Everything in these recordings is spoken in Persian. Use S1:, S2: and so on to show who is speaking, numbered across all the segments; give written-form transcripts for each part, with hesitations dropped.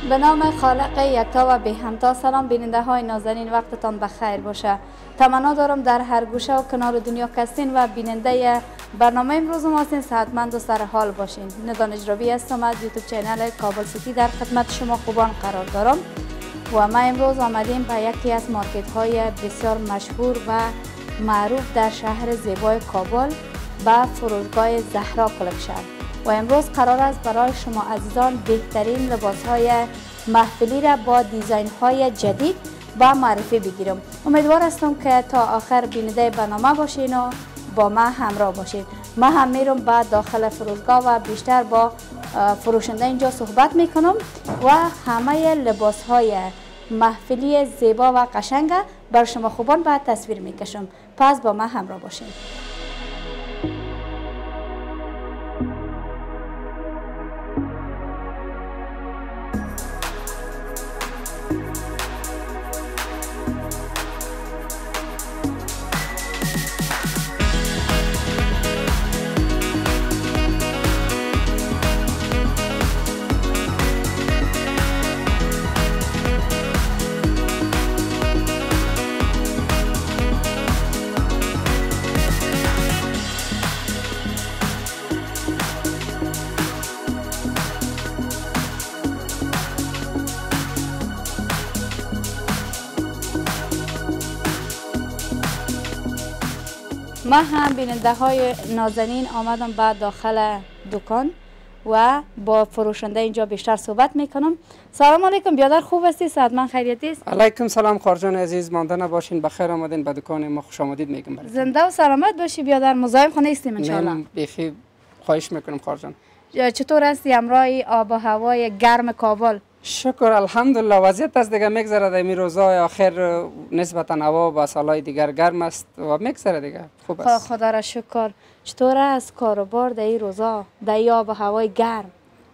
S1: به نام خالق یکتا و بی همتا. سلام بیننده های نازنین، وقتتان بخیر باشه. تمنا دارم در هر گوشه و کنار دنیا کستین و بیننده برنامه امروز ما هستین صحتمند و سرحال باشین. ندان اجرابی هستم از یوتیوب چینل کابل سیتی در خدمت شما خوبان قرار دارم و ما امروز آمدیم به یکی از مارکت های بسیار مشهور و معروف در شهر زیبای کابل به فروشگاه زهرا کلکشن و امروز قرار است برای شما عزیزان بهترین لباس های محفلی را با دیزاین های جدید با معرفی بگیرم. امیدوار هستم که تا آخر بیننده برنامه باشین و با ما همراه باشین. ما هم میرم به داخل فروشگاه و بیشتر با فروشنده اینجا صحبت میکنم و همه لباس های محفلی زیبا و قشنگ بر شما خوبان به تصویر میکشم. پس با ما همراه باشین. ما هم بیننده های نازنین آمدم به داخل دکان و با فروشنده اینجا بیشتر صحبت میکنم. سلام علیکم بیادر، خوب هستی؟ صحتمند خیریتی است؟
S2: علیکم سلام خارجان عزیز، مانده نباشین، بخیر آمدین به دکان ما، خوش آمدید میگم براتون.
S1: زنده و سلامت باشی بیادر، مزاحم خانه استیم ان شاء الله.
S2: بخیر، خواهش میکنم خارجان.
S1: چطور هستی امروز آب و هوای گرم کابل؟
S2: شکر الحمدلله، وضعیت از دیگه میگذره. در این روزهای آخر نسبتا هوا با سالهای دیگر گرم است و میگذره دیگه، خوب است.
S1: خدا را شکر. چطور است کاروبار در این روزا در این آب و هوای گرم؟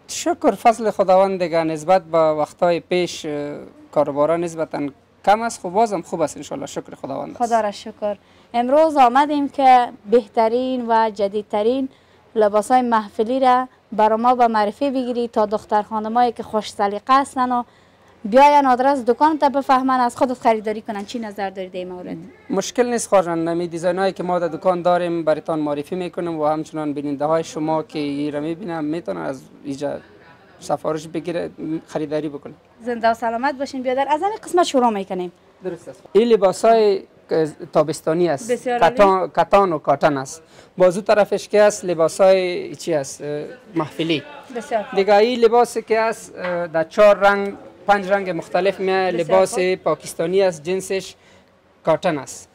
S2: شکر فضل خداوند دیگه، نسبت به وقتهای پیش کاروبارا نسبتا کم است، خب بازم خوب است ان شاء الله، شکر خداوند است.
S1: خدا را شکر. امروز آمدیم که بهترین و جدیدترین لباسای محفلی را برای ما به معرفی بگیری تا دختر خانمایی که خوش سلیقه هستن و بیاین آدرس دکان تا بفهمن از خودت خریداری کنن. چی نظر دارید در این مورد؟
S2: مشکل نیست خارجان، نمی دیزاین هایی که ما در دکان داریم براتون معرفی میکنیم و همچنان بیننده های شما که این را میبینن میتونن از اینجا سفارش بگیره خریداری بکنن.
S1: زنده و سلامت باشین بیادر. از همین قسمت شروع میکنیم.
S2: درست است. این لباس های تابستانی است، کتان و کاتن است. بازو طرفش که است لباس های چی است محفلی.
S1: بسیار
S2: دیگه این لباسی که است در 4 رنگ 5 رنگ مختلف میاد. لباس پاکستانی است، جنسش کاتن است.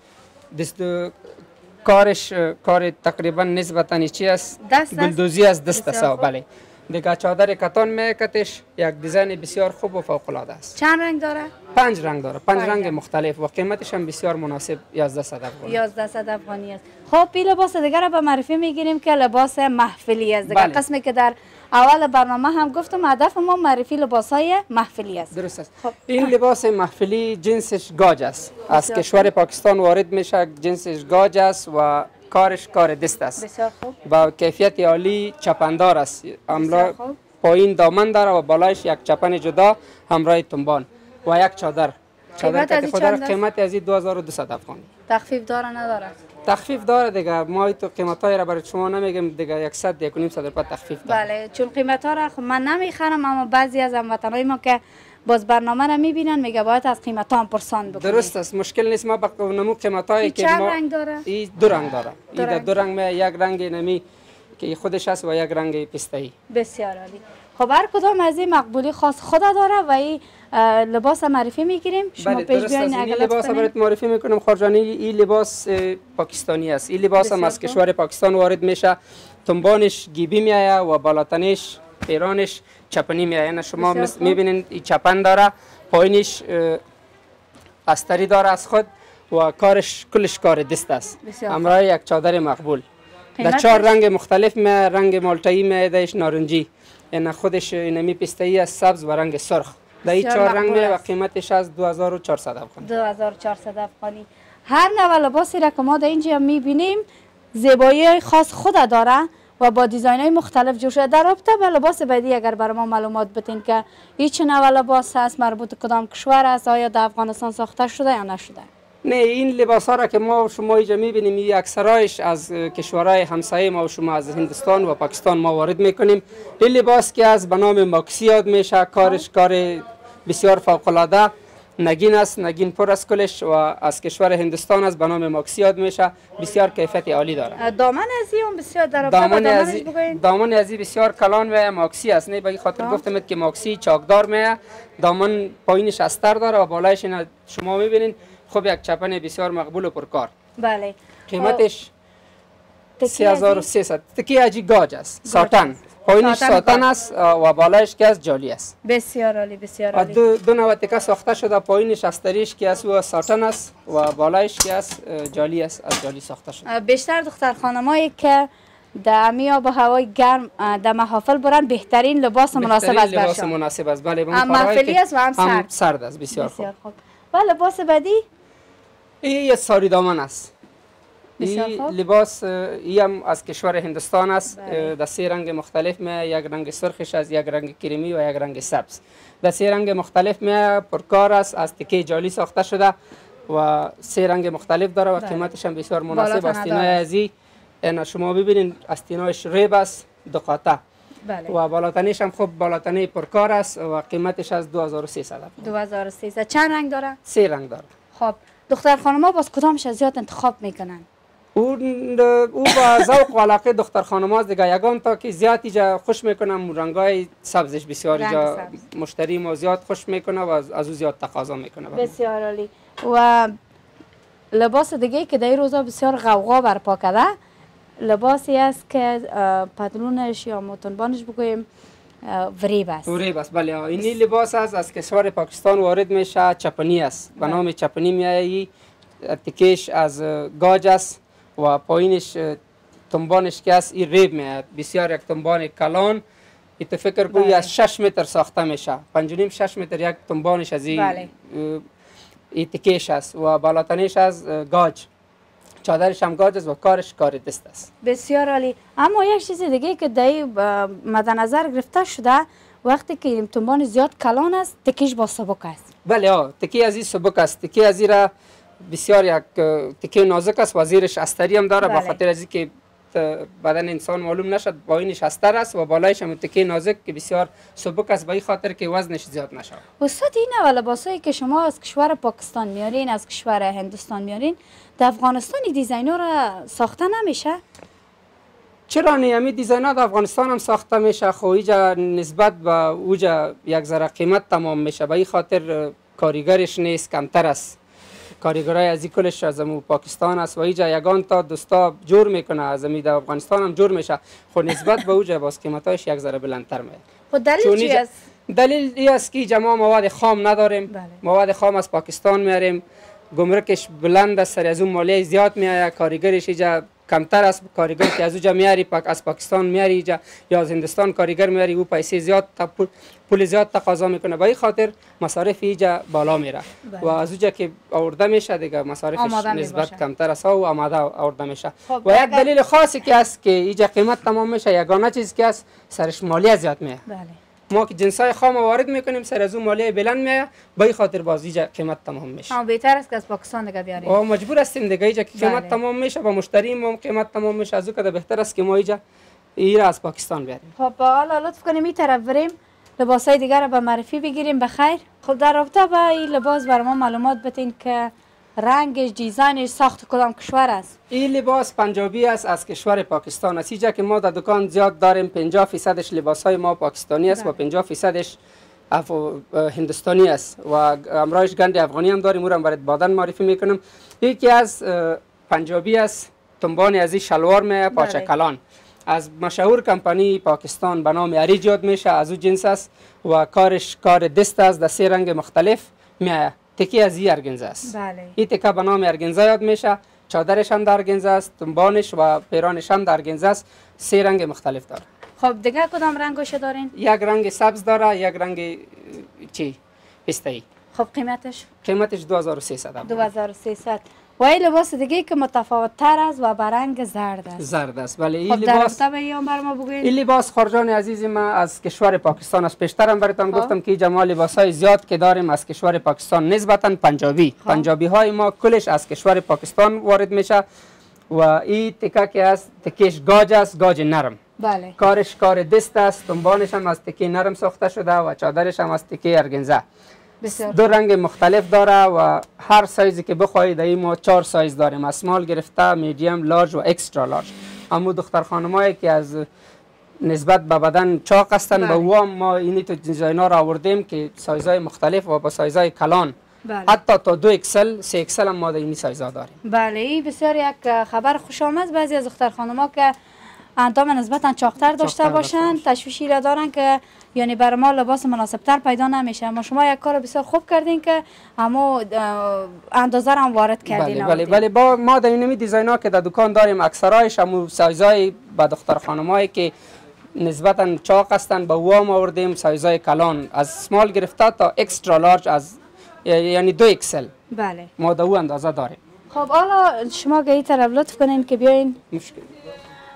S2: کارش کار تقریبا نسبتا چی است، گلدوزی از دست است. بله. دیگه چادر کتان میکتش یک دیزاین بسیار خوب و فوق العاده است.
S1: چند رنگ داره؟
S2: 5 رنگ داره، 5 رنگ مختلف و قیمتش هم بسیار مناسب، 1100 افغانی.
S1: 1100 افغانی است. خب این لباس دیگه را به معرفی میگیریم که لباس محفلی است. دیگه
S2: بله.
S1: قسمی که در اول برنامه هم گفتم هدف ما معرفی لباسای محفلی است.
S2: درست است.
S1: خب.
S2: این لباس محفلی جنسش گاج است، از کشور پاکستان وارد میشه، جنسش گاج است و کارش کار دست است.
S1: بسیار خوب.
S2: با کیفیت عالی، چپندار است. املا پایین دامن داره و بالایش یک چپن جدا همراه تنبان و یک چادر. چادر قیمت از 2200 افغانی.
S1: تخفیف داره نداره؟
S2: تخفیف داره دیگه، ما تو قیمتای را برای شما نمیگم دیگه، 100 1.5 روپیه تخفیف داره.
S1: بله، چون قیمت ها را خب من نمیخرم، اما بعضی از هموطنای ما که باز برنامه را میبینن میگه باید از قیمت ها هم پرسان بکنید.
S2: درست است، مشکل نیست. ما با نمو قیمتایی که
S1: چند
S2: ما
S1: رنگ داره؟
S2: این 2 رنگ داره. این 2 رنگ می، یک رنگ نمی که خودش است و یک رنگ پسته‌ای.
S1: بسیار عالی. خب هر کدام از این مقبولی خاص خود داره و این لباس معرفی میگیریم. شما پیش بیاین
S2: این لباس برات معرفی میکنم خارجانی. این لباس پاکستانی است. این لباس هم از کشور پاکستان وارد میشه. تنبانش گیبی میآید و بالاتنش پیرانش چپنی میآید. شما میبینید این چپن داره، پایینش استری داره از خود و کارش کلش کار دست است. همراه یک چادر مقبول در 4 رنگ مختلف میآید. رنگ مالتایی میآیدش، نارنجی، این خودش اینمی پسته‌ای است، سبز و رنگ سرخ. در این 4 رنگ میآید و قیمتش از 2400 افغانی.
S1: 2400 افغانی. هر نوع لباسی را که ما در اینجا میبینیم زیبایی خاص خود داره و با دیزاین های مختلف جور شده. در رابطه با لباس بعدی اگر برای ما معلومات بدین که این چه نوع لباس هست، مربوط کدام کشور است، آیا در افغانستان ساخته شده یا نشده؟
S2: نه، این لباس ها را که ما شما اینجا میبینیم این اکثرایش از کشورهای همسایه ما و شما از هندوستان و پاکستان ما وارد میکنیم. این لباس که از به نام ماکسی یاد میشه، کارش کار بسیار فوق العاده نگین است، نگین پر از کلش و از کشور هندوستان است، به نام ماکسی یاد میشه، بسیار کیفیت عالی داره.
S1: دامن از این بسیار در رابطه با دامنش بگوین.
S2: دامن از این بسیار کلان و ماکسی است، نه به خاطر گفتم که ماکسی چاکدار میه، دامن پایینش استر داره و بالایش شما میبینین خب یک چپن بسیار مقبول و پرکار.
S1: بله.
S2: قیمتش 3300. تکیه اجی گاج است، ساتن. پایینش ساتن است و بالایش که از جالی است.
S1: بسیار عالی، بسیار عالی.
S2: دو نوع تکه ساخته شده، پایینش استریش که از ساتن است و بالایش که از جالی است، از جالی ساخته شده.
S1: بیشتر دختر خانمایی که در امی آب و هوای گرم در محافل برن بهترین لباس مناسب است برشان.
S2: لباس مناسب است، بله.
S1: هم محفلی است و هم
S2: سرد است. بسیار خوب.
S1: و لباس بعدی
S2: این یه ساری دامن است. این لباس ای هم از کشور هندوستان است. در 3 رنگ مختلف می، یک رنگ سرخش است، یک رنگ کریمی و یک رنگ سبز. در 3 رنگ مختلف می، پرکار است، از تکه جالی ساخته شده و 3 رنگ مختلف داره و قیمتش هم بسیار مناسب است. استینای ازی شما ببینید، استینایش ریب است، دو قاطع.
S1: بله.
S2: و بالاتنیش هم خب بالاتنی پرکار است و قیمتش از 2300.
S1: 2300. چند رنگ داره؟
S2: 3 رنگ داره.
S1: خب دختر خانم‌ها باز کدامش از زیاد انتخاب میکنن؟
S2: او با ذوق و علاقه دختر خانم‌ها دیگه، یگان تا که زیاد اینجا خوش میکنم رنگای سبزش بسیار اینجا مشتری ما زیاد خوش میکنه و از او زیاد تقاضا میکنه.
S1: بسیار عالی. و لباس دیگه که در این روزا بسیار غوغا برپا کرده، لباسی است که پتلونش یا متنبانش بگوییم وریب است.
S2: وریب است، بله. این لباس است از کشور پاکستان وارد میشه، چپنی است، به نام چپنی میایی. تکیش از گاج است و پایینش تنبانش که است این ریب میاد، بسیار یک تنبان کلان. این تو فکر کنی از 6 متر ساخته میشه، 5.5 6 متر یک تنبانش از این تکیش است و بالاتنیش از گاج، چادرش هم گاج است و کارش کار دست است.
S1: بسیار عالی. اما یک چیز دیگه که در مد نظر گرفته شده، وقتی که این تنبان زیاد کلان است تکیش با سبک است.
S2: بله، تکی از این سبک است، تکی از این را بسیار یک تکی نازک است و زیرش استری هم داره. به خاطر از اینکه بدن انسان معلوم نشد، پایینش استر است و بالایش هم تکی نازک که بسیار سبک است، به این خاطر که وزنش زیاد نشود.
S1: استاد، این نوع لباسایی که شما از کشور پاکستان میارین، از کشور هندوستان میارین، در افغانستان این دیزاین‌ها را ساخته نمیشه؟
S2: چرا نه؟ همین دیزاین‌ها در افغانستان هم ساخته میشه، خو اینجا نسبت به اوجا یک ذره قیمت تمام میشه، به این خاطر کاریگرش نیست، کمتر است. کاریگرای از این کلش از پاکستان است و اینجا یگان تا دوستا جور میکنه، از در افغانستان هم جور میشه، خو نسبت به اوجا باز قیمتاش یک ذره بلندتر میاد.
S1: خود دلیل چی است؟
S2: دلیل این است که جمع مواد خام نداریم. مواد خام از پاکستان میاریم، گمرکش بلند است، سر از اون مالیه زیاد میاد، کاریگرش اینجا کمتر است. کاریگر که از اونجا میاری از پاکستان میاری اینجا یا از هندوستان کاریگر میاری، او پیسه زیاد پول زیاد تقاضا میکنه، به این خاطر مصارف اینجا بالا میره و از اونجا که آورده میشه دیگه مصارفش نسبت کمتر است و آماده آورده میشه. و یک دلیل خاصی که است که اینجا قیمت تمام میشه، یگانه چیز که است سرش مالیه زیاد میاد. ما که جنسای خام وارد میکنیم، سر از اون مالیه بلند میاد، به این خاطر باز اینجا قیمت تمام میشه.
S1: بهتر است که از پاکستان دیگه بیاریم.
S2: مجبور هستیم دیگه، اینجا که قیمت تمام میشه با مشتری ما قیمت تمام میشه، از اون که بهتر است که ما اینجا از پاکستان بیاریم.
S1: خب حالا لطف کنیم این طرف بریم، لباسای دیگر رو به معرفی بگیریم. بخیر. خب در رابطه با این لباس برای ما معلومات بدین که رنگش، دیزاینش، ساخت کدام کشور است؟ این
S2: لباس پنجابی است، از کشور پاکستان است. اینجا که ما در دکان زیاد داریم، 50% لباسای ما پاکستانی است و 50% هندوستانی است و امرایش گند افغانی هم داریم، او را برای بعداً معرفی میکنم. یکی از پنجابی است، تنبان از این شلوار می پاچه کلان، از مشهور کمپانی پاکستان به نام اریج یاد میشه، از او جنس است و کارش کار دست است، در 3 رنگ مختلف میآید. تکی از این ارگنزه است. این تکه به نام ارگنزه یاد میشه، چادرش هم در ارگنزه است، تنبانش و پیرانش هم در ارگنزه است، 3 رنگ مختلف داره.
S1: خب دیگه کدام رنگش دارین؟
S2: یک رنگ سبز داره، یک رنگ پسته‌ای.
S1: خب قیمتش
S2: 2300.
S1: 2300. و این لباس دیگه که متفاوت تر است و برنگ زرد است.
S2: زرد است. بله این
S1: خب
S2: لباس
S1: در رابطه بر ما بگوین.
S2: این لباس خارجان عزیز ما از کشور پاکستان است. پیشترم براتون گفتم که جمع لباسای زیاد که داریم از کشور پاکستان نسبتا پنجابی های ما کلش از کشور پاکستان وارد میشه و این تکه که است تکیش گاج است، گاج نرم.
S1: بله.
S2: کارش کار دست است، تنبانش هم از تکه نرم ساخته شده و چادرش هم از تکه ارگنزه. دو رنگ مختلف داره و هر سایزی که بخواهید این ما 4 سایز داریم، اسمال گرفته، میدیم، لارج و اکسترا لارج. اما دختر خانمایی که از نسبت به بدن چاق هستن به او ما اینی تو دیزاین‌ها را آوردیم که سایزهای مختلف و با سایزهای کلان. حتی تا 2 اکسل 3 اکسل هم ما در این سایزها داریم.
S1: بله این بسیار یک خبر خوش آمد. بعضی از دختر خانم‌ها که اندام نسبتا چاقتر داشته باشند تشویشی را دارن که یعنی برای ما لباس مناسبتر پیدا نمیشه. اما شما یک کار بسیار خوب کردین که اما اندازه را هم وارد کردین.
S2: بله با ما در این دیزاین‌ها که در دکان داریم اکثرایش هم سایزهای با دختر خانمایی که نسبتا چاق هستن با او ما آوردیم سایزهای کلان از سمال گرفته تا اکسترا لارج از یعنی 2 اکسل.
S1: بله
S2: ما در او اندازه داریم.
S1: خب حالا شما گهی طرف لطف کنین که بیاین.
S2: مشکل.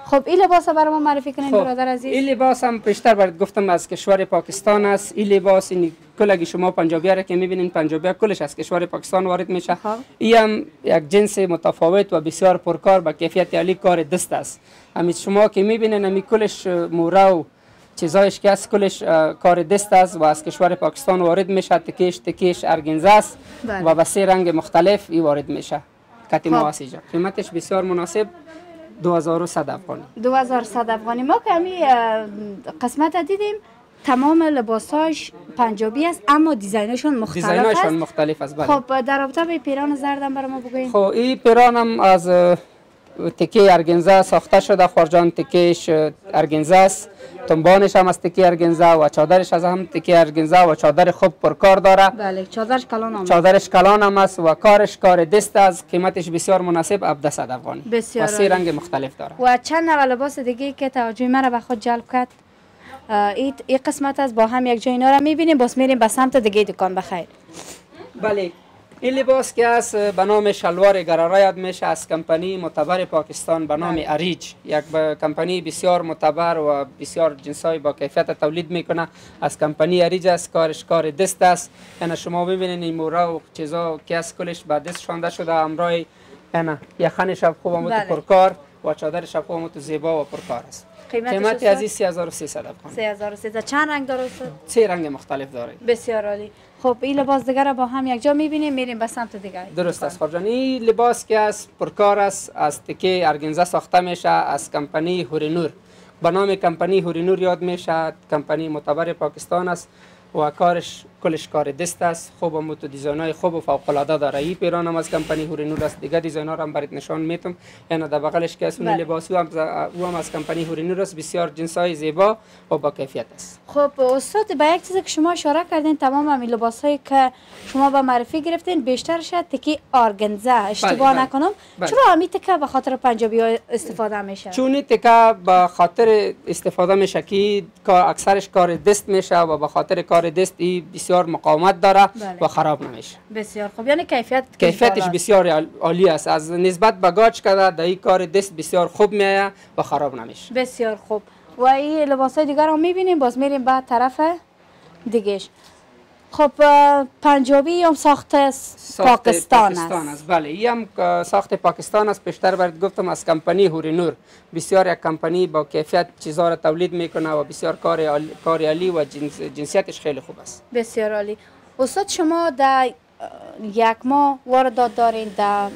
S1: خب این لباس برای ما معرفی کنین برادر عزیز.
S2: این لباس هم پیشتر برات گفتم از کشور پاکستان است. این لباس این کلگی شما پنجابی را که میبینین پنجابی کلش از کشور پاکستان وارد میشه. این هم یک جنس متفاوت و بسیار پرکار با کیفیت عالی کار دست است. همین شما که میبینین همین کلش موره و چیزایش که از کلش کار دست است و از کشور پاکستان وارد میشه. تکیش ارگنزه است و با 3 رنگ مختلف این وارد میشه. کتیما واسیجا قیمتش بسیار مناسب 2100 افغانی.
S1: 2100 افغانی. ما که همین قسمت دیدیم تمام لباساش پنجابی است اما دیزاینشون
S2: مختلف است. بله.
S1: خب در رابطه به پیران زردم برای ما بگوین.
S2: خب این پیران هم از تکه ارگنزه ساخته شده. خارجان تکهش ارگنزه است، تنبانش هم از تکه ارگنزه و چادرش از هم تکه ارگنزه و چادر خوب پرکار داره.
S1: بله
S2: چادرش کلان هم است و کارش کار دست است. قیمتش بسیار مناسب 1700 افغانی و 3 رنگ مختلف داره.
S1: و چند نوع لباس دیگه که توجه مرا به خود جلب کرد این قسمت از با هم یک جای اینا را میبینیم. باز میریم به سمت دیگه دکان. بخیر.
S2: بله این لباس که است به نام شلوار گرارا یاد میشه از کمپانی معتبر پاکستان به نام اریج. یک کمپانی بسیار معتبر و بسیار جنسای با کیفیت تولید میکنه. از کمپانی اریج است. کارش کار دست است. یعنی شما ببینید این موره و چیزا که از کلش به دست شانده شده. همراه یعنی یخنش خوب و پرکار و چادرش خوب و زیبا و پرکار است. قیمت از این 3300 افغان.
S1: 3300. چند رنگ داره؟
S2: 3 رنگ مختلف داره.
S1: بسیار عالی. خب این لباس دیگر را با هم یک جا میبینیم. میریم به سمت دیگر.
S2: درست است خارجان. این لباس که است پرکار است، از تکه ارگنزه ساخته میشه از کمپانی هورینور. به نام کمپانی هورینور یاد میشه. کمپانی معتبر پاکستان است و کارش کلش کار دست است. خوب و متو دیزاینای خوب و فوق العاده داره. این پیران هم از کمپانی هورینور است. دیگه دیزاین‌ها هم برات نشان میتم. یعنی در بغلش که اون لباس او هم از کمپانی هورینور است. بسیار جنسای زیبا و با کیفیت است.
S1: خب استاد به یک چیزی که شما اشاره کردین تمام همین لباسایی که شما به معرفی گرفتین بیشترش تکی ارگنزه اشتباه نکنم. چرا همین تکه به خاطر پنجابی ها استفاده میشه؟
S2: چون این تکه به خاطر استفاده میشه که اکثرش کار دست میشه و به خاطر کار دست بسیار مقاومت داره و خراب نمیشه.
S1: بسیار خوب. یعنی
S2: کیفیتش بسیار عالی است. از نسبت به گاج کرده در این کار دست بسیار خوب میایه و خراب نمیشه.
S1: بسیار خوب. و این لباسای دیگر رو میبینیم. باز میریم به طرف دیگهش. خب پنجابی هم ساخت پاکستان است.
S2: بله این هم ساخت پاکستان است. پیشتر برات گفتم از کمپانی هورینور. بسیار یک کمپانی با کیفیت چیزا را تولید میکنه و بسیار کار عالی و جنسیتش خیلی خوب است.
S1: بسیار عالی. استاد شما در یک ماه واردات دارین، در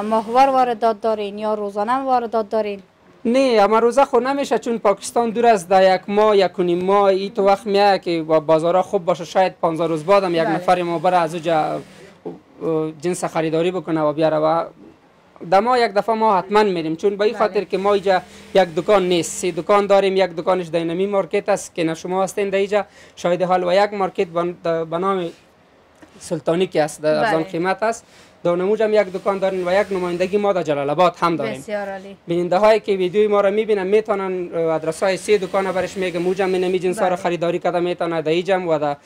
S1: ماهوار واردات دارین یا روزانه واردات دارین؟
S2: نه اما روزه خود نمیشه چون پاکستان دور است. در یک ماه یک و نیم ماه این تو وقت میاد که بازارها خوب باشه. شاید 15 روز بعد هم یک نفر ما بره از اونجا جنس خریداری بکنه و بیاره و در ما یک دفعه ما حتما میریم چون به این خاطر که ما اینجا یک دکان نیست. 3 دکان داریم. یک دکانش دینامی مارکت است که شما هستین در اینجا شاید حال و یک مارکت به نام سلطانی که است در ارزان قیمت است. در نموج هم یک دکان داریم و یک نمایندگی ما در جلال آباد هم داریم.
S1: بسیار عالی.
S2: بیننده هایی که ویدیوی ما را میبینن میتونن آدرس های 3 دکان برش میگم موجم اینمی جنس ها را خریداری کرده میتونن در اینجا و در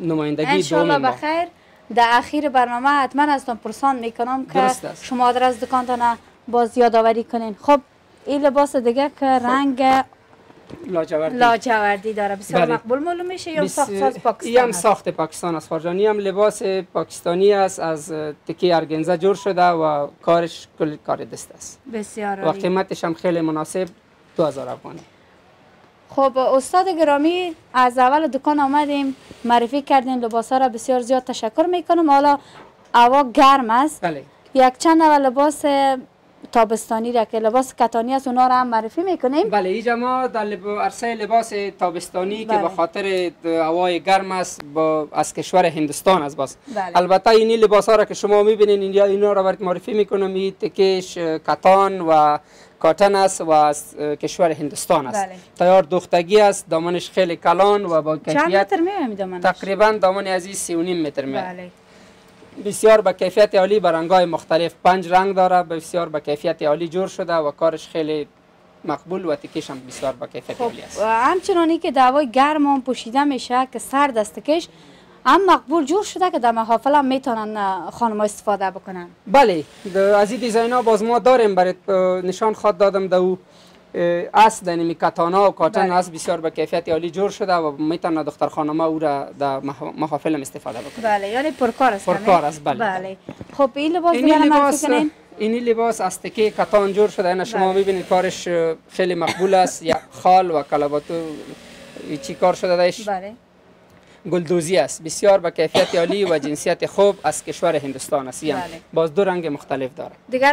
S2: نمایندگی دوم ما.
S1: بخیر در اخیر برنامه حتما ازتون پرسان میکنم که شما آدرس دکانتان باز یادآوری کنین. خب این لباس دیگه که رنگ لاجوردی داره بسیار مقبول معلوم میشه یا ساخت ساز پاکستان؟
S2: این هم ساخت پاکستان است خارجانی، هم لباس پاکستانی است، از تکه ارگنزه جور شده و کارش کل کار دست است.
S1: بسیار
S2: و قیمتش هم خیلی مناسب 2000 افغانی.
S1: خب استاد گرامی، از اول دکان آمدیم معرفی کردین لباسا را، بسیار زیاد تشکر میکنم. حالا هوا گرم است.
S2: بله.
S1: یک چند لباس تابستانی را که لباس کتانی است اونا را هم معرفی میکنیم.
S2: بله، اینجا ما در عرصه لباس تابستانی که به خاطر هوای گرم است از کشور هندوستان است باز. البته این لباس ها را که شما میبینین اینا را برات معرفی میکنم. این تکش کتان و کاتن است و از کشور هندوستان است. تیار دوختگی است، دامنش خیلی کلان و با کیفیت.
S1: چند متر میه دامنش؟
S2: تقریبا دامن از 3.5 متر میه. بسیار با کیفیت عالی، با رنگ‌های مختلف، 5 رنگ داره، بسیار با کیفیت عالی جور شده و کارش خیلی مقبول و تکش هم بسیار با کیفیت عالی است.
S1: همچنانی که دعوای گرم هم پوشیده میشه که سرد است تکش هم مقبول جور شده که در محافل هم میتونن خانم استفاده بکنن.
S2: بله، از این دیزاین ها باز ما داریم، برای نشان خود دادم دو است دنمی کتانا و کاتن است، بسیار با کیفیت عالی جور شده و میتونه دختر خانم او را در محافل هم استفاده بکنه.
S1: بله، یعنی پرکار است.
S2: پرکار است.
S1: بله. خب این لباس دیگه معرفی کنین.
S2: این لباس از تکه کتان جور شده. اینا شما میبینید کارش خیلی مقبول است. یک خال و کلاباتو چی کار شده داش.
S1: بله.
S2: گلدوزی است، بسیار با کیفیت عالی و جنسیت خوب از کشور هندوستان است. باز دو رنگ مختلف داره.
S1: دیگر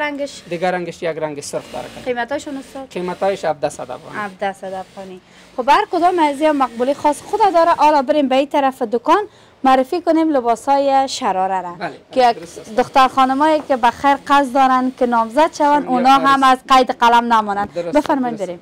S1: رنگش
S2: یک رنگ سرخ داره.
S1: قیمتاشون است؟
S2: قیمتایش 1700 افغانی.
S1: 1700 افغانی. خب هر کدام از این مقبولی خاص خود داره. حالا بریم به این طرف دکان معرفی کنیم لباسای شراره را. که دختر خانمایی که به خیر قصد دارن که نامزد شون اونا هم از قید قلم نمانند. بفرمایید بریم.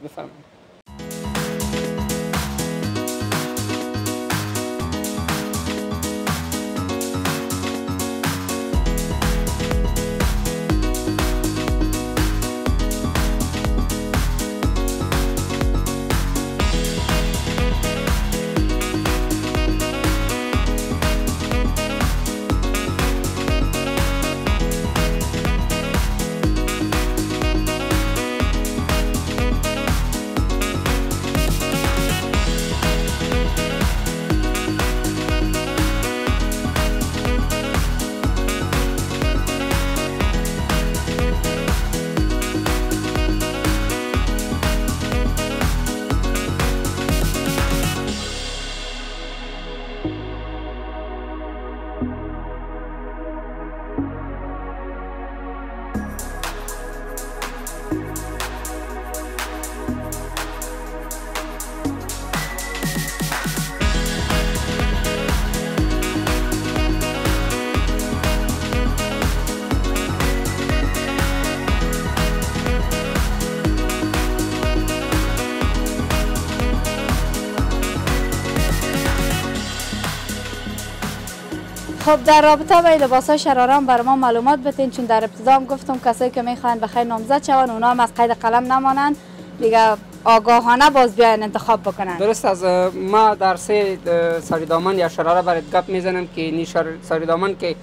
S1: خب در رابطه با لباسای شراره هم برای ما معلومات بدین، چون در ابتدا هم گفتم کسایی که میخوان بخیر نامزد شون اونا هم از قید قلم نمانند دیگه، آگاهانه باز بیاین انتخاب بکنن.
S2: درست. از ما در سه ساری دامن یا شراره برات گپ میزنم که این ساری دامن که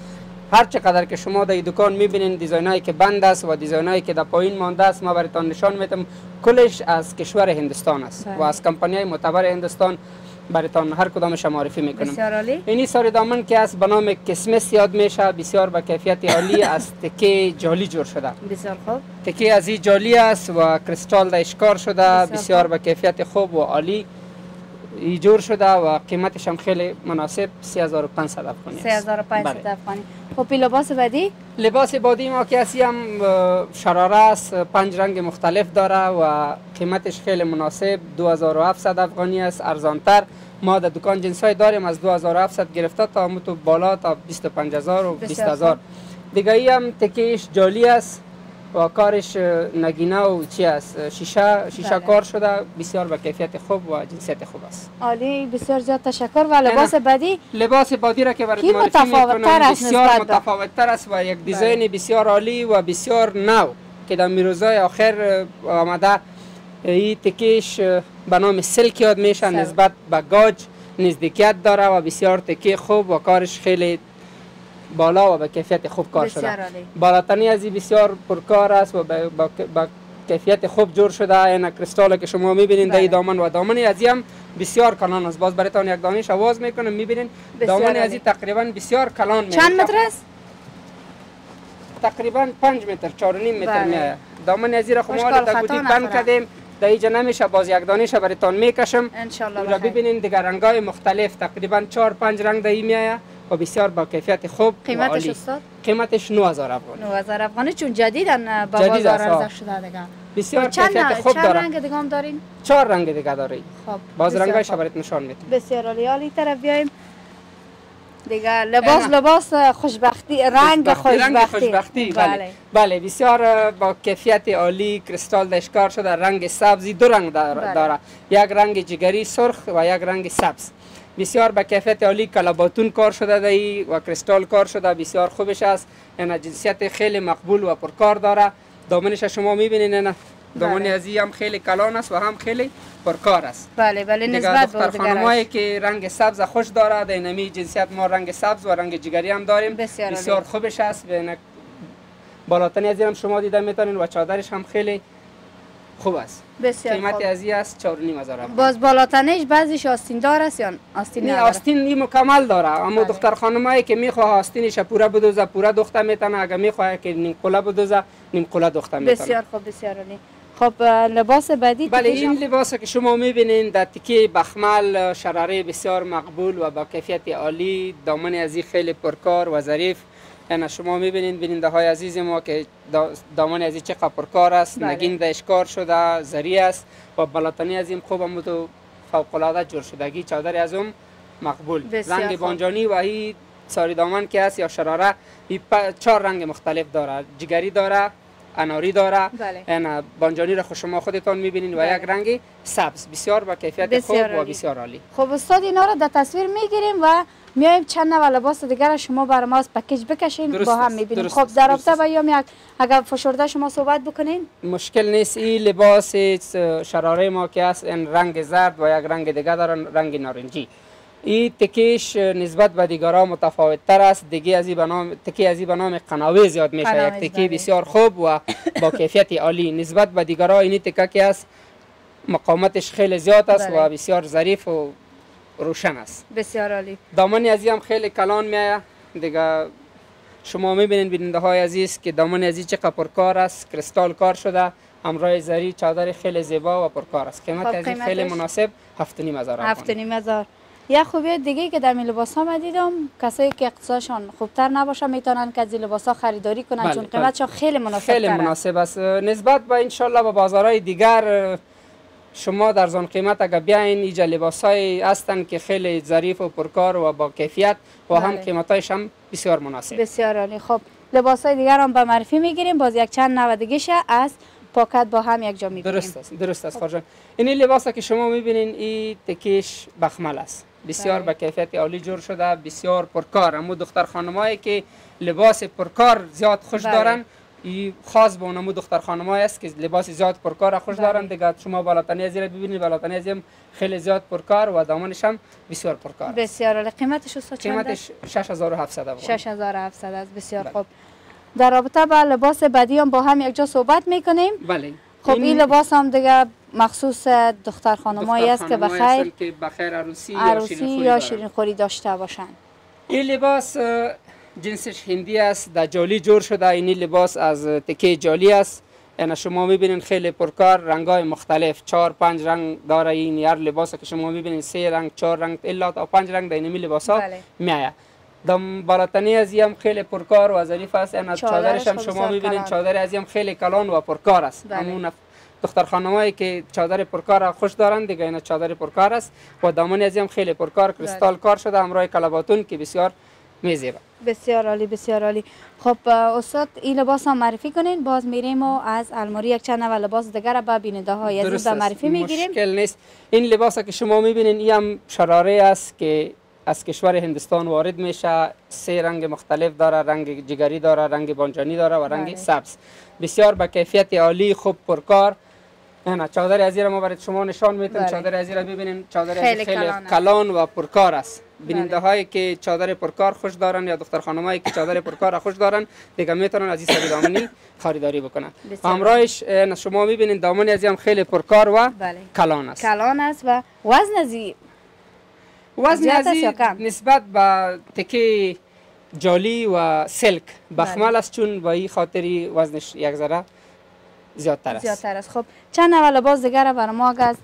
S2: هر چقدر که شما در دکان میبینین دیزاینایی که بند است و دیزاینایی که در پایین مانده است، ما براتون نشان میدم کلش از کشور هندوستان است و از کمپانی‌های معتبر هندوستان براتون هر کدامش معرفی میکنم.
S1: بسیار عالی.
S2: اینی ساری دامن که از به نام کسمس یاد میشه، بسیار با کیفیت عالی از تکه جالی جور شده.
S1: بسیار خوب.
S2: تکه از این جالی است و کریستال در اشکار شده، بسیار با کیفیت خوب و عالی جور شده و قیمتش هم خیلی مناسب 3500 افغانی است.
S1: 3500 افغانی. خب لباس بعدی؟
S2: لباس بعدی ما که هم شراره است، 5 رنگ مختلف داره و قیمتش خیلی مناسب 2700 افغانی است. ارزانتر ما در دکان جنسای داریم از 2700 گرفته تا متو بالا تا 25000 و 20000. دیگه ای هم تکیش جالی است و کارش نگینه و چی است، شیشه کار شده، بسیار با کیفیت خوب و جنسیت خوب است.
S1: عالی، بسیار زیاد تشکر. و لباس بعدی؟
S2: لباس بعدی را که برای معرفی میکنم بسیار متفاوت‌تر است و یک دیزاین بسیار عالی و بسیار نو که در میروزای آخر آمده. این تکیش به نام سلک یاد میشه، نسبت به گاج نزدیکیت داره و بسیار تکی خوب و کارش خیلی بالا و به کیفیت خوب کار شده. بالاتنی از این بسیار پرکار است و با کیفیت خوب جور شده. این کریستال که شما میبینید در دامن و دامن از هم بسیار کلان است. باز برایتان یک دانش آواز میکنم میبینید دامن از تقریبا بسیار کلان میشه.
S1: چند متر است؟
S2: تقریبا 5 متر 4.5 متر میاد. دامن از را خما تا گوتی بند کردیم در اینجا نمیشه. باز یک دانش برایتان میکشم
S1: ان شاء الله.
S2: ببینید دیگر رنگای مختلف تقریبا 4-5 رنگ در این میاد و بسیار با کیفیت خوب.
S1: قیمتش استاد؟
S2: قیمتش 9000 افغانی.
S1: 9000 افغانی چون جدیدن با بازار عرضه شده دیگه.
S2: بسیار کیفیت خوب داره.
S1: چند رنگ دیگه هم دارین؟
S2: 4 رنگ دیگه داریم.
S1: خب
S2: باز رنگایش برات نشان میدم.
S1: بسیار عالی. حالی طرف بیایم دیگه. لباس خوشبختی، رنگ خوشبختی.
S2: بله بسیار با کیفیت عالی کریستال دشکار شده. رنگ سبزی دو رنگ داره. یک رنگ جگری سرخ و یک رنگ سبز. بسیار با کیفیت عالی کلاباتون کار شده دایی و کریستال کار شده. بسیار خوبش است. این جنسیت خیلی مقبول و پرکار داره. دامنش شما میبینید نه دامن ازی هم خیلی کلان است و هم خیلی پرکار است.
S1: بله نسبت به
S2: دختر خانمایی که رنگ سبز خوش داره در نمی جنسیت ما رنگ سبز و رنگ جگری هم داریم. بسیار خوبش است. بالاتنی ازی هم شما دیده میتونین و چادرش هم خیلی خوب است. قیمت ازی است 4,500 افغان.
S1: باز بالاتنیش بعضیش آستین دار است یا آستین نداره؟
S2: نه آستین مکمل داره. اما دختر خانمایی که میخواه آستینش پورا بدوزه پورا دخته میتونه. اگه میخواه که نیم قله بدوزه نیم قله دخته میتونه.
S1: بسیار خوب بسیار عالی. خب لباس بعدی
S2: بله این لباسی که شما میبینین در تکیه بخمل شراره بسیار مقبول و با کیفیت عالی. دامن ازی خیلی پرکار و ظریف. یعنی شما میبینید بیننده های عزیز ما که دامن ازی چقدر پرکار است. نگین دشکار شده زری است و بالاتنی ازیم خوب هم تو فوق العاده جور شدگی. چادر از اون مقبول. رنگ بانجانی و هی ساری دامن که است یا شراره 4 رنگ مختلف داره. جگری داره، اناری داره. یعنی بانجانی را شما خودتان میبینید و یک رنگ سبز. بسیار با کیفیت خوب و بسیار عالی.
S1: خب استاد اینا را در تصویر میگیریم و میایم چند نوع لباس دیگر شما برای ما از پکیج بکشین با هم میبینیم. خب در رابطه با یک اگر فشرده شما صحبت بکنین
S2: مشکل نیست. این لباس شراره ما که است این رنگ زرد و یک رنگ دیگر دارن رنگ نارنجی. این تکیش نسبت به دیگرها متفاوت تر است. دیگه از این به نام قناوی زیاد میشه. یک تکی بسیار خوب و با کیفیت عالی. نسبت به دیگرها این تکه که است مقاومتش خیلی زیاد است و بسیار ظریف و روشن است.
S1: بسیار عالی.
S2: دامن ازی هم خیلی کلان میاد. دیگه شما میبینید بیننده های عزیز که دامن ازی چقدر پرکار است. کریستال کار شده. همراه زری چادر خیلی زیبا و پرکار است. قیمت ازی خیلی مناسب 7,500 افغان.
S1: 7,500. یا خوبیت دیگه که در این لباس ها من دیدم کسایی که اقتصادشان خوبتر نباشه میتونن که از این لباس ها خریداری کنن. چون قیمتشون خیلی مناسب
S2: خیلی مناسب است. نسبت به ان شاء الله به بازارهای دیگر شما در زون قیمت اگر بیاین اینجا لباس های هستند که خیلی ظریف و پرکار و با کیفیت و هم قیمتایش هم بسیار مناسب.
S1: بسیار عالی. خب لباس های دیگر هم به معرفی میگیریم. باز یک چند نوع دیگه از پاکت با هم یک جا میبینیم.
S2: درست است خارجان. این لباس که شما میبینین این تکیش بخمل است. بسیار با کیفیت عالی جور شده. بسیار پرکار. اما دختر خانمایی که لباس پرکار زیاد خوش دارن این خاص به اونمو دختر خانمایی است که لباس زیاد پرکار خوش دارن. دیگه شما بالاتنی ازی را ببینید. بالاتنی ازی هم خیلی زیاد پرکار و دامنش هم بسیار پرکار.
S1: بسیار عالی. قیمتش استاد چند؟
S2: قیمتش 6,700 افغان.
S1: 6,700 است. بسیار خوب. در رابطه با لباس بعدی هم با هم یک جا صحبت میکنیم.
S2: بله.
S1: خب این لباس هم دیگه مخصوص دختر خانمایی است که
S2: بخیر عروسی
S1: یا شیرین خوری داشته باشند.
S2: این لباس جنسش هندی است. در جالی جور شده. این لباس از تکه جالی است. یعنی شما میبینید خیلی پرکار. رنگای مختلف 4-5 رنگ داره. این هر لباس که شما میبینید 3 رنگ 4 رنگ الا تا 5 رنگ در این لباس ها میآید. دم بالاتنی ازی هم خیلی پرکار و ظریف است. یعنی چادرش هم شما میبینید چادر ازی هم خیلی کلان و پرکار است. همون دختر خانمایی که چادر پرکار خوش دارند دیگه این چادر پرکار است و دامن ازی هم خیلی پرکار کریستال کار شده همراه کلاباتون که بسیار میزیبه.
S1: بسیار عالی بسیار عالی. خب استاد این لباس هم معرفی کنین. باز میریم و از الماری یک چند نوع لباس دیگر به بیننده های عزیز معرفی میگیریم.
S2: مشکل نیست. این لباس که شما میبینین این هم شراره است که از کشور هندوستان وارد میشه. 3 رنگ مختلف داره. رنگ جگری داره، رنگ بانجانی داره و رنگ سبز. بسیار با کیفیت عالی خوب پرکار. نه چادر ازی را ما برای شما نشان میتیم. چادر ازی را ببینین، چادر ازی خیلی کلان و پرکار است. بیننده هایی که چادر پرکار خوش دارن یا دختر خانمایی که چادر پرکار خوش دارن دیگه میتونن از این سری دامنی خریداری بکنن. همراهش شما میبینین دامن ازی هم خیلی پرکار و کلان است.
S1: کلان است و وزن ازی
S2: نسبت به تکه جالی و سلک بخمل است، چون با این خاطری وزنش یک ذره زیادتر است.
S1: خب چند اول لباس دیگر برای ما اگر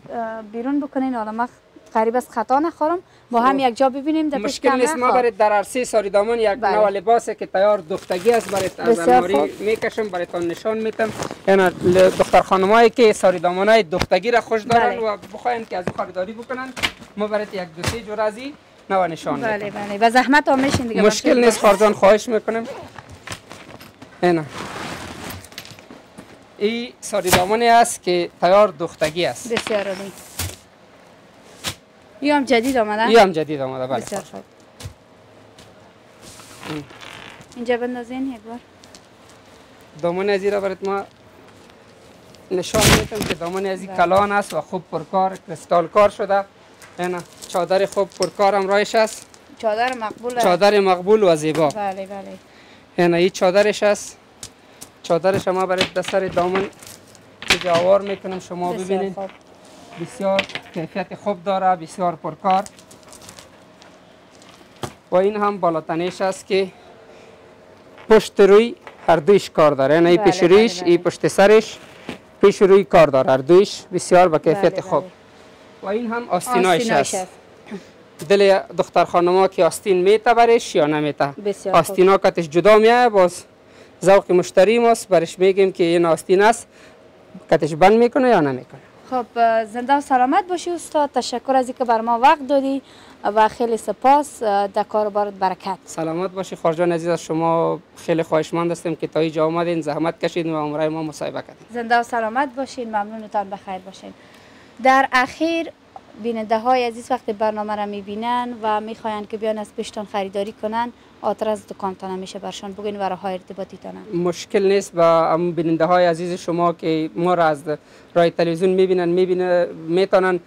S1: بیرون بکنین، حالا ما قریب از خطا نخورم، با هم یک جا ببینیم. در
S2: مشکل نیست. ما برای در عرصه ساری دامن یک نوع لباسه که تیار دوختگی است برای تنظیماری میکشم، برایتان نشان میتم. یعنی دختر خانمایی که ساری دامنای دوختگی را خوش دارن و بخواین که از خریداری بکنن، ما برای یک دو سه جور از این نوع نشان میتم.
S1: بله و زحمت هم میشین دیگه.
S2: مشکل نیست خارجان، خواهش میکنم. اینا این ساری دامنی است که تیار دوختگی است.
S1: بسیار عالی. این هم جدید آمده؟
S2: این هم جدید آمده، بله.
S1: بسیار خوب. اینجا بندازین یک بار.
S2: دامن ازی را برات ما نشان میدم که دامن ازی کلان است و خوب پرکار کریستال کار شده. اینا چادر خوب پرکار هم رایش است.
S1: چادر مقبول.
S2: چادر مقبول و زیبا.
S1: بله.
S2: اینا این چادرش است. چادرش ما برای دستر دامن جوار میکنم، شما ببینید. بسیار کیفیت خوب داره، بسیار پرکار. و این هم بالاتنیش است که پشت روی هر دویش کار داره. این پیش رویش، این پشت سرش، پیش روی کار داره، هر دویش بسیار با کیفیت خوب. و این هم آستینایش است. دل دختر خانما که آستین میته برش یا نمیته. آستینا کتش جدا میایه، باز ذوق مشتری ماست برش میگیم که این آستین است، کتش بند میکنه یا نمیکنه.
S1: خب زنده و سلامت باشی استاد. تشکر از اینکه بر ما وقت دادی و خیلی سپاس. در کاربارت برکت.
S2: سلامت باشی خارجان عزیز. از شما خیلی خواهشمند هستیم که تا اینجا آمدین، زحمت کشیدین و امرای ما مصاحبه کردین.
S1: زنده و سلامت باشین. ممنونتان، بخیر باشین. در اخیر بیننده های عزیز وقتی برنامه را میبینن و میخواین که بیان از پیشتان خریداری کنن، آدرس دکانتان میشه برشان بگین و راه ارتباطی تان.
S2: مشکل نیست. با بیننده های عزیز شما که ما را از رای تلویزیون میتونن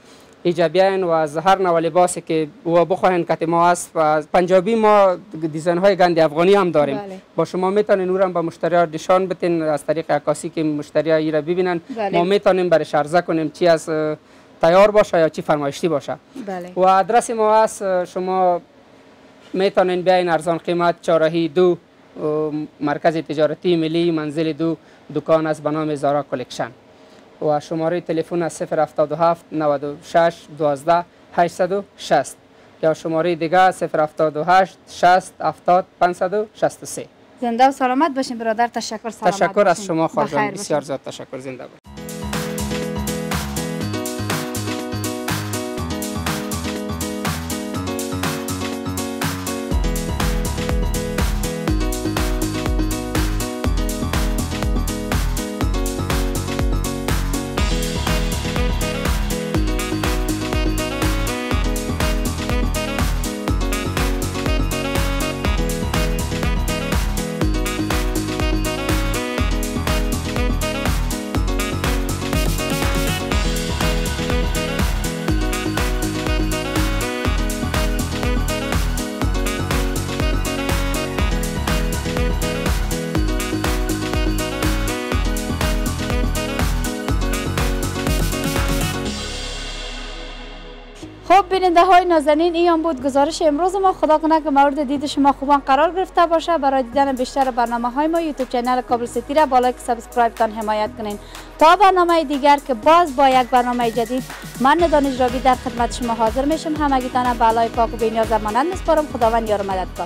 S2: اینجا بیاین و از هر نوع لباسی که و بخواین که ما است. و پنجابی ما دیزاین های گند افغانی هم داریم. با شما میتونین اونم با مشتری ها نشان بدین از طریق عکاسی که مشتری ها را ببینن. ما میتونیم برای عرضه کنیم چی از تیار باشه یا چی فرمایشتی باشه. و آدرس ما است، شما میتونین بیاین ارزان قیمت، چهارراهی 2 مرکز تجارتی ملی منزل 2 دکان است به نام زارا کلکشن. و شماره تلفن است 077 96 12 860 یا شماره دیگه 078 60 70 563.
S1: زنده و سلامت باشین برادر. تشکر. سلامت
S2: تشکر از شما خارجان، بسیار زیاد تشکر. زنده باشین.
S1: خب بیننده های نازنین، این بود گزارش امروز ما. خدا کنه که مورد دید شما خوبان قرار گرفته باشه. برای دیدن بیشتر برنامه های ما یوتیوب چینل کابل سیتی را با لایک سابسکرایب تان حمایت کنین. تا برنامه دیگر که باز با یک برنامه جدید من دانش راوی در خدمت شما حاضر میشم. همگیتان به الله پاک و بی‌نیاز مانند میسپارم. خداوند یار و مددگار.